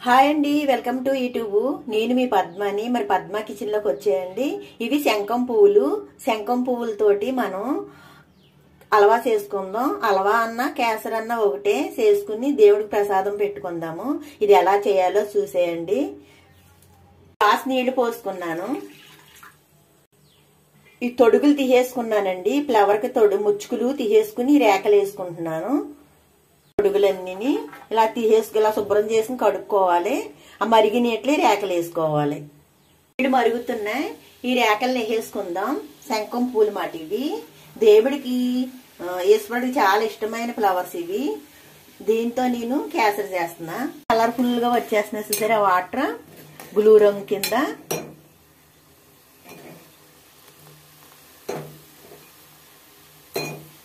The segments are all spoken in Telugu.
హాయ్ అండి, వెల్కమ్ టు యూట్యూబ్. నేను మీ పద్మని. మరి పద్మ కిచెన్ లోకి వచ్చేయండి. ఇవి శంఖం పువ్వులు. శంఖం పువ్వులతోటి మనం హల్వా చేసుకుందాం. హల్వా అన్న కేసర్ అన్న ఒకటే చేసుకుని దేవుడికి ప్రసాదం పెట్టుకుందాము. ఇది ఎలా చేయాలో చూసేయండి. గ్లాస్ నీళ్లు పోసుకున్నాను. ఈ తొడుగులు తీసేసుకున్నానండి. ఫ్లవర్ కి ముచ్చుకులు తీసేసుకుని రేకలు వేసుకుంటున్నాను. తొడుగులన్నీ ఇలా ఇలా శుభ్రం చేసి కడుక్కోవాలి. ఆ మరిగి నీటిలో రేకలు వేసుకోవాలి. నీళ్ళు మరుగుతున్నాయి. ఈ రేకలు వేసేసుకుందాం. శంఖం పూలు మాట ఇవి. దేవుడికి ఈశ్వరుడికి చాలా ఇష్టమైన ఫ్లవర్స్ ఇవి. దీంతో నేను కేసరి చేస్తున్నా. కలర్ఫుల్ గా వచ్చేస్తున్నాయి చూసారా వాటర్ బ్లూ రంగు కింద.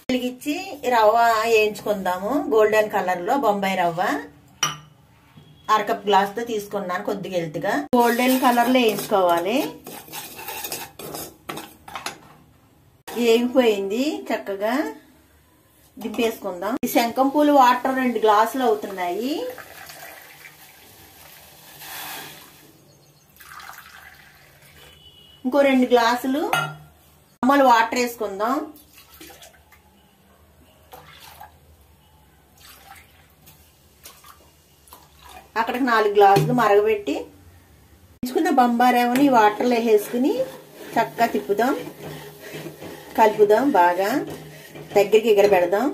వెలిగించి రవ్వ వేయించుకుందాము. గోల్డెన్ కలర్ లో బొంబాయి రవ్వ అరకప్ గ్లాస్ తో తీసుకున్నాను. కొద్దిగా ఎల్తుగా గోల్డెన్ కలర్ లో వేయించుకోవాలి. వేగిపోయింది. చక్కగా దింపేసుకుందాం. ఈ శంఖం పూలు వాటర్ 2 గ్లాసులు అవుతున్నాయి. ఇంకో 2 గ్లాసులు మామూలు వాటర్ వేసుకుందాం. అక్కడికి 4 గ్లాసులు మరగబెట్టి ఉంచుకున్న బొంబాయి ఈ వాటర్లో వేసుకుని చక్కగా తిప్పుదాం, కలుపుదాం. బాగా దగ్గరికి ఎగరబెడదాం.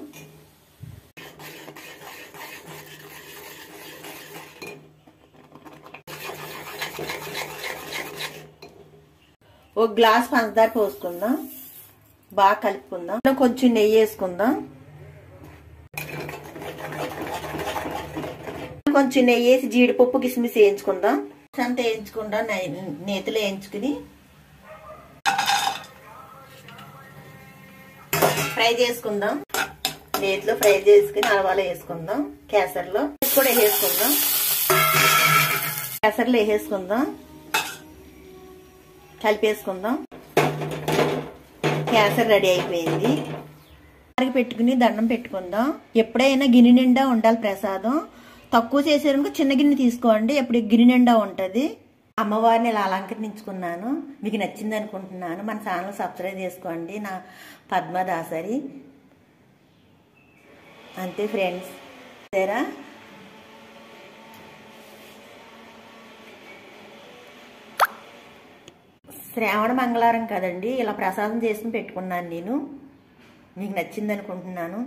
ఒక గ్లాస్ పంచదార పోసుకుందాం. బాగా కలుపుకుందాం. కొంచెం నెయ్యి వేసుకుందాం. కొంచెం నెయ్యి వేసి జీడిపప్పు కిస్మిస్ వేయించుకుందాం. అంత వేయించుకుందాం. నేతిలో వేయించుకుని ఫ్రై చేసుకుందాం. నేతిలో ఫ్రై చేసుకుని హల్వాలో వేసుకుందాం. కేసరిలో కూడా వేసుకుందాం. కేసరిలో వేసుకుందాం. కలిపేసుకుందాం. కేసరి రెడీ అయిపోయింది. పెట్టుకుని దండం పెట్టుకుందాం. ఎప్పుడైనా గిన్నె నిండా ఉండాలి ప్రసాదం. తక్కువ చేసేందుకు చిన్న గిన్నె తీసుకోండి. ఎప్పుడు గిన్నె నిండా ఉంటుంది. అమ్మవారిని ఇలా అలంకరించుకున్నాను. మీకు నచ్చింది అనుకుంటున్నాను. మన ఛానల్ సబ్స్క్రైబ్ చేసుకోండి. నా పద్మదాసరి. అంతే ఫ్రెండ్స్. సరేరా, శ్రావణ మంగళవారం కదండి. ఇలా ప్రసాదం చేసుకుని పెట్టుకున్నాను నేను. మీకు నచ్చింది అనుకుంటున్నాను.